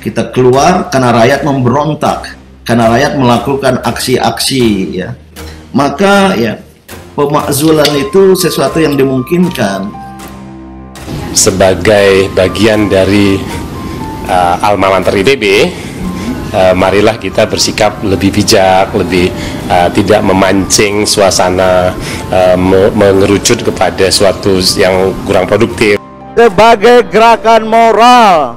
Kita keluar karena rakyat memberontak, karena rakyat melakukan aksi-aksi, ya. Maka ya pemakzulan itu sesuatu yang dimungkinkan. Sebagai bagian dari Alma Mater ITB, marilah kita bersikap lebih bijak, lebih tidak memancing suasana mengerucut kepada suatu yang kurang produktif. Sebagai gerakan moral,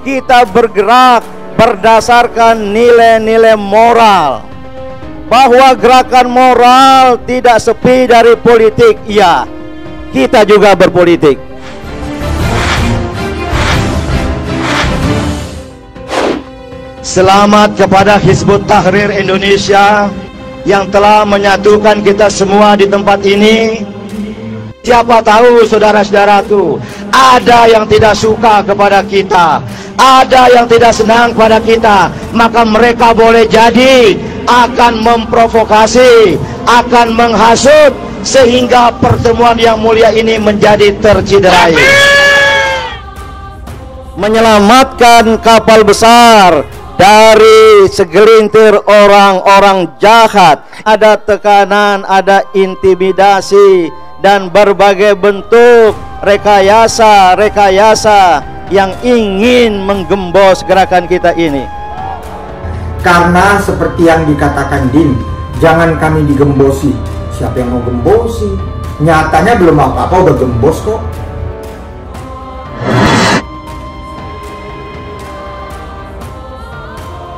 kita bergerak berdasarkan nilai-nilai moral. Bahwa gerakan moral tidak sepi dari politik, iya, kita juga berpolitik. Selamat kepada Hizbut Tahrir Indonesia yang telah menyatukan kita semua di tempat ini. Siapa tahu saudara-saudaraku, ada yang tidak suka kepada kita, ada yang tidak senang kepada kita, maka mereka boleh jadi akan memprovokasi, akan menghasut, sehingga pertemuan yang mulia ini menjadi terciderai. Menyelamatkan kapal besar dari segelintir orang-orang jahat. Ada tekanan, ada intimidasi, dan berbagai bentuk rekayasa yang ingin menggembos gerakan kita ini. Karena seperti yang dikatakan Din, jangan kami digembosi. Siapa yang mau gembosi? Nyatanya belum apa-apa udah gembos kok.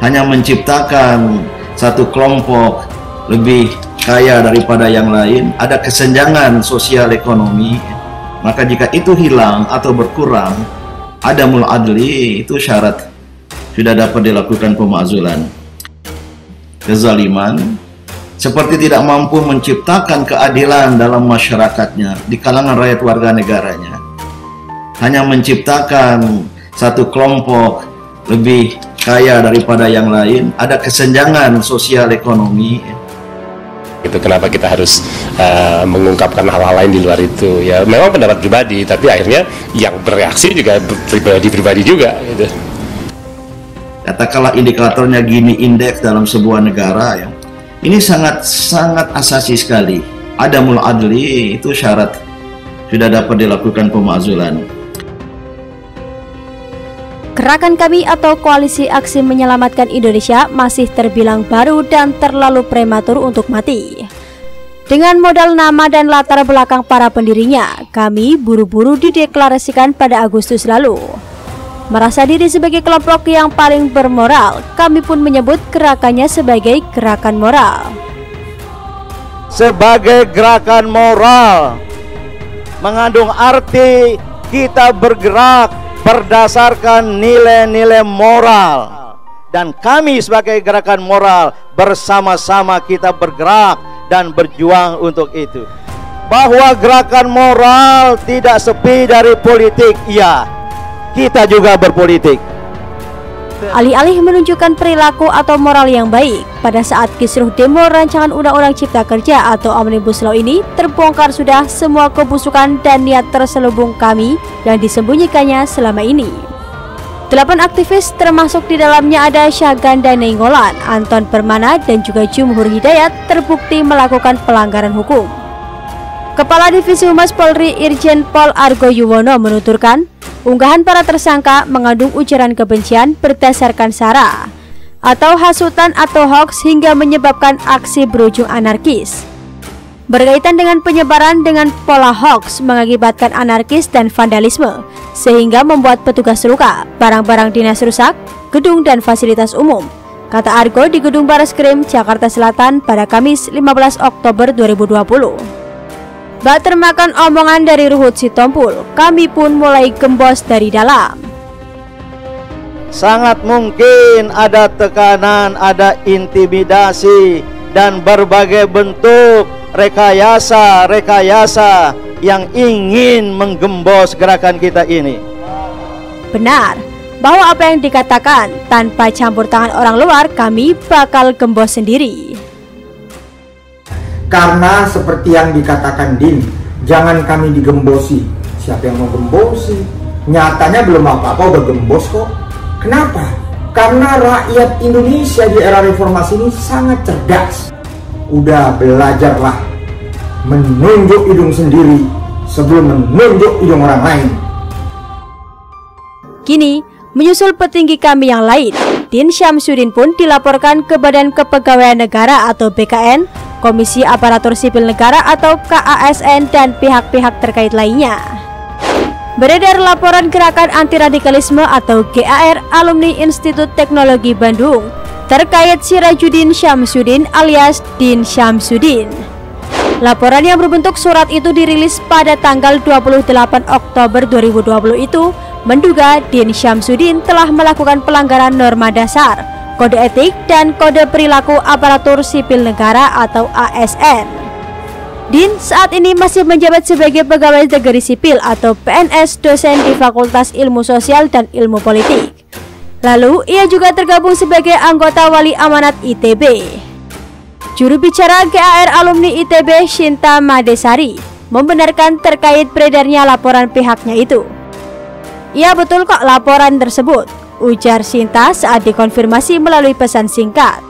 Hanya menciptakan satu kelompok lebih kaya daripada yang lain, ada kesenjangan sosial ekonomi. Maka jika itu hilang atau berkurang, adamul adli, itu syarat sudah dapat dilakukan pemakzulan. Kezaliman seperti tidak mampu menciptakan keadilan dalam masyarakatnya, di kalangan rakyat warga negaranya. Hanya menciptakan satu kelompok lebih kaya daripada yang lain, ada kesenjangan sosial ekonomi. Itu kenapa kita harus mengungkapkan hal-hal lain di luar itu. Ya memang pendapat pribadi, tapi akhirnya yang bereaksi juga pribadi juga gitu. Katakanlah indikatornya Gini indeks dalam sebuah negara, ya. Ini sangat asasi sekali. Adamul adli, itu syarat sudah dapat dilakukan pemakzulan. Gerakan kami atau Koalisi Aksi Menyelamatkan Indonesia masih terbilang baru dan terlalu prematur untuk mati. Dengan modal nama dan latar belakang para pendirinya, kami buru-buru dideklarasikan pada Agustus lalu. Merasa diri sebagai kelompok yang paling bermoral, kami pun menyebut gerakannya sebagai gerakan moral. Sebagai gerakan moral, mengandung arti kita bergerak berdasarkan nilai-nilai moral, dan kami sebagai gerakan moral bersama-sama kita bergerak dan berjuang untuk itu. Bahwa gerakan moral tidak sepi dari politik, iya, kita juga berpolitik. Alih-alih menunjukkan perilaku atau moral yang baik, pada saat kisruh demo rancangan Undang-Undang Cipta Kerja atau Omnibus Law ini terbongkar sudah semua kebusukan dan niat terselubung kami yang disembunyikannya selama ini. 8 aktivis termasuk di dalamnya ada Syahganda Nainggolan, Anton Permana, dan juga Jumhur Hidayat terbukti melakukan pelanggaran hukum. Kepala Divisi Humas Polri Irjen Pol Argo Yuwono menuturkan, unggahan para tersangka mengandung ujaran kebencian berdasarkan sara atau hasutan atau hoaks hingga menyebabkan aksi berujung anarkis. Berkaitan dengan penyebaran dengan pola hoaks mengakibatkan anarkis dan vandalisme sehingga membuat petugas luka, barang-barang dinas rusak, gedung dan fasilitas umum, kata Argo di Gedung Bareskrim Jakarta Selatan pada Kamis 15 Oktober 2020. Bak termakan omongan dari Ruhut Sitompul, kami pun mulai gembos dari dalam. Sangat mungkin ada tekanan, ada intimidasi, dan berbagai bentuk rekayasa yang ingin menggembos gerakan kita ini. Benar, bahwa apa yang dikatakan tanpa campur tangan orang luar, kami bakal gembos sendiri. Karena seperti yang dikatakan Din, jangan kami digembosi. Siapa yang mau gembosi? Nyatanya belum apa-apa udah gembos kok. Kenapa? Karena rakyat Indonesia di era reformasi ini sangat cerdas. Udah belajarlah menunjuk hidung sendiri sebelum menunjuk hidung orang lain. Kini, menyusul petinggi kami yang lain, Din Syamsuddin pun dilaporkan ke Badan Kepegawaian Negara atau BKN, Komisi Aparatur Sipil Negara atau KASN, dan pihak-pihak terkait lainnya. Beredar laporan Gerakan Anti Radikalisme atau GAR alumni Institut Teknologi Bandung terkait Sirajuddin Syamsuddin alias Din Syamsuddin. Laporan yang berbentuk surat itu dirilis pada tanggal 28 Oktober 2020 itu menduga Din Syamsuddin telah melakukan pelanggaran norma dasar, kode etik, dan kode perilaku aparatur sipil negara atau ASN. Din saat ini masih menjabat sebagai pegawai negeri sipil atau PNS, dosen di Fakultas Ilmu Sosial dan Ilmu Politik. Lalu ia juga tergabung sebagai anggota Wali Amanat ITB. Juru bicara GAR alumni ITB, Shinta Madesari, membenarkan terkait beredarnya laporan pihaknya itu. "Iya betul kok laporan tersebut," ujar Shinta saat dikonfirmasi melalui pesan singkat.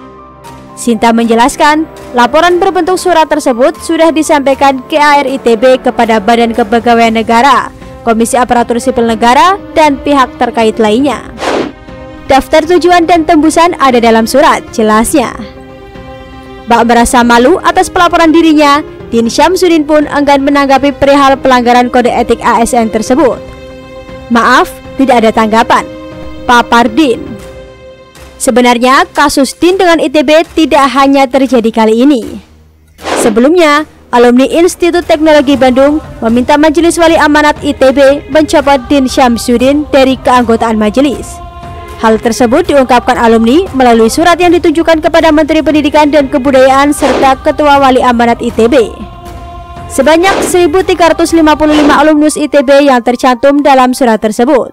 Shinta menjelaskan, laporan berbentuk surat tersebut sudah disampaikan GAR ITB kepada Badan Kepegawaian Negara, Komisi Aparatur Sipil Negara, dan pihak terkait lainnya. Daftar tujuan dan tembusan ada dalam surat, jelasnya. Bak merasa malu atas pelaporan dirinya, Din Syamsuddin pun enggan menanggapi perihal pelanggaran kode etik ASN tersebut. "Maaf, tidak ada tanggapan," papar Din. Sebenarnya kasus Din dengan ITB tidak hanya terjadi kali ini. Sebelumnya, alumni Institut Teknologi Bandung meminta Majelis Wali Amanat ITB mencopot Din Syamsuddin dari keanggotaan majelis. Hal tersebut diungkapkan alumni melalui surat yang ditujukan kepada Menteri Pendidikan dan Kebudayaan serta Ketua Wali Amanat ITB. Sebanyak 1.355 alumnus ITB yang tercantum dalam surat tersebut.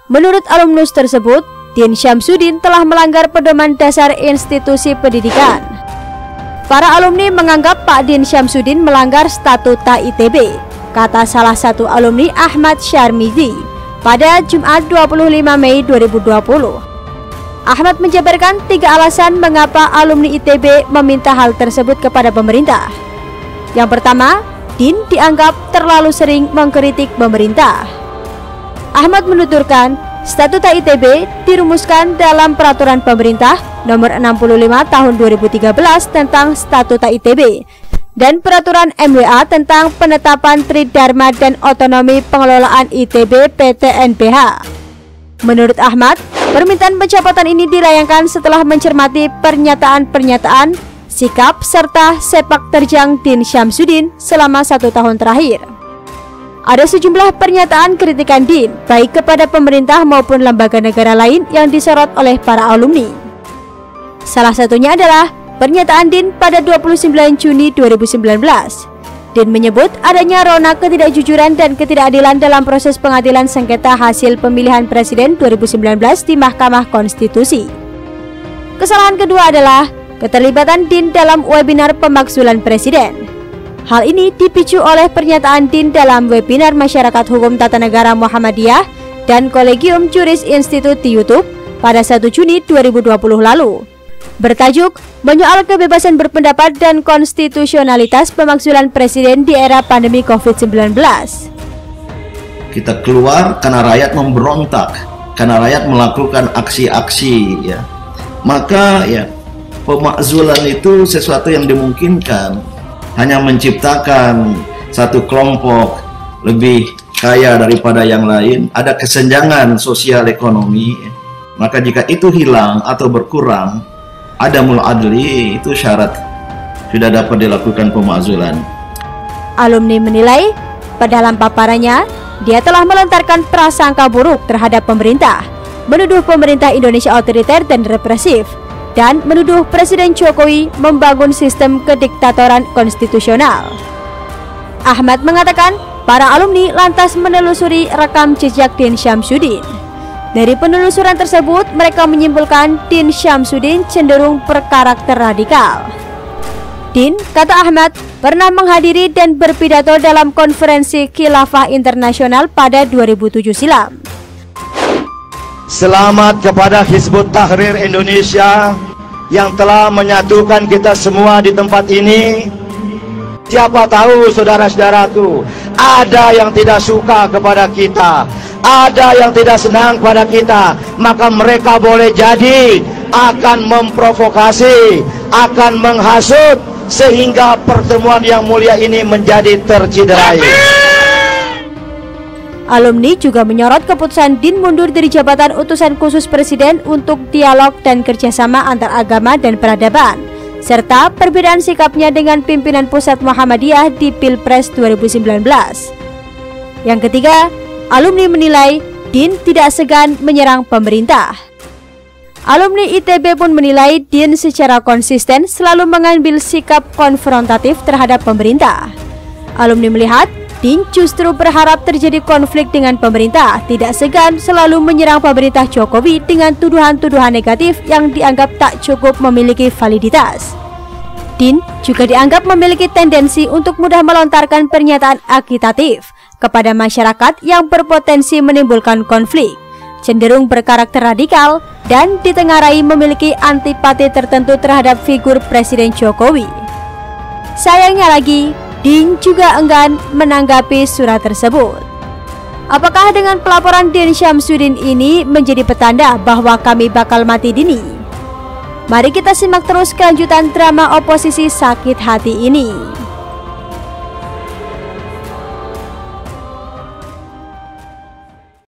Menurut alumnus tersebut, Din Syamsuddin telah melanggar pedoman dasar institusi pendidikan. Para alumni menganggap Pak Din Syamsuddin melanggar statuta ITB, kata salah satu alumni Ahmad Syarmizi pada Jumat 25 Mei 2020. Ahmad menjabarkan 3 alasan mengapa alumni ITB meminta hal tersebut kepada pemerintah. Yang pertama, Din dianggap terlalu sering mengkritik pemerintah. Ahmad menuturkan, statuta ITB dirumuskan dalam peraturan pemerintah nomor 65 tahun 2013 tentang statuta ITB dan peraturan MWA tentang penetapan Tridharma dan otonomi pengelolaan ITB PT-NBH. Menurut Ahmad, permintaan pencopotan ini dilayangkan setelah mencermati pernyataan-pernyataan, sikap, serta sepak terjang Din Syamsuddin selama 1 tahun terakhir. Ada sejumlah pernyataan kritikan Din, baik kepada pemerintah maupun lembaga negara lain yang disorot oleh para alumni. Salah satunya adalah pernyataan Din pada 29 Juni 2019. Din menyebut adanya rona ketidakjujuran dan ketidakadilan dalam proses pengadilan sengketa hasil pemilihan presiden 2019 di Mahkamah Konstitusi. Kesalahan kedua adalah keterlibatan Din dalam webinar pemakzulan presiden. Hal ini dipicu oleh pernyataan Din dalam webinar Masyarakat Hukum Tata Negara Muhammadiyah dan Kolegium Juris Institute di YouTube pada 1 Juni 2020 lalu. Bertajuk menyoal kebebasan berpendapat dan konstitusionalitas pemakzulan presiden di era pandemi COVID-19. Kita keluar karena rakyat memberontak, karena rakyat melakukan aksi-aksi, ya. Maka ya pemakzulan itu sesuatu yang dimungkinkan. Hanya menciptakan satu kelompok lebih kaya daripada yang lain, ada kesenjangan sosial ekonomi. Maka jika itu hilang atau berkurang, adamul adli, itu syarat sudah dapat dilakukan pemakzulan. Alumni menilai, pada dalam paparannya, dia telah melontarkan prasangka buruk terhadap pemerintah, menuduh pemerintah Indonesia otoriter dan represif, dan menuduh Presiden Jokowi membangun sistem kediktatoran konstitusional. Ahmad mengatakan, para alumni lantas menelusuri rekam jejak Din Syamsuddin. Dari penelusuran tersebut, mereka menyimpulkan Din Syamsuddin cenderung berkarakter radikal. Din, kata Ahmad, pernah menghadiri dan berpidato dalam konferensi Khilafah Internasional pada 2007 silam. Selamat kepada Hizbut Tahrir Indonesia yang telah menyatukan kita semua di tempat ini. Siapa tahu saudara-saudaraku, ada yang tidak suka kepada kita, ada yang tidak senang kepada kita, maka mereka boleh jadi akan memprovokasi, akan menghasut, sehingga pertemuan yang mulia ini menjadi terciderai. Alumni juga menyorot keputusan Din mundur dari jabatan utusan khusus Presiden untuk dialog dan kerjasama antar agama dan peradaban, serta perbedaan sikapnya dengan pimpinan pusat Muhammadiyah di Pilpres 2019. Yang ketiga, alumni menilai Din tidak segan menyerang pemerintah. Alumni ITB pun menilai Din secara konsisten selalu mengambil sikap konfrontatif terhadap pemerintah. Alumni melihat Din justru berharap terjadi konflik dengan pemerintah, tidak segan selalu menyerang pemerintah Jokowi dengan tuduhan-tuduhan negatif yang dianggap tak cukup memiliki validitas. Din juga dianggap memiliki tendensi untuk mudah melontarkan pernyataan agitatif kepada masyarakat yang berpotensi menimbulkan konflik, cenderung berkarakter radikal, dan ditengarai memiliki antipati tertentu terhadap figur Presiden Jokowi. Sayangnya lagi, Din juga enggan menanggapi surat tersebut. Apakah dengan pelaporan Din Syamsuddin ini menjadi petanda bahwa kami bakal mati dini? Mari kita simak terus kelanjutan drama oposisi sakit hati ini.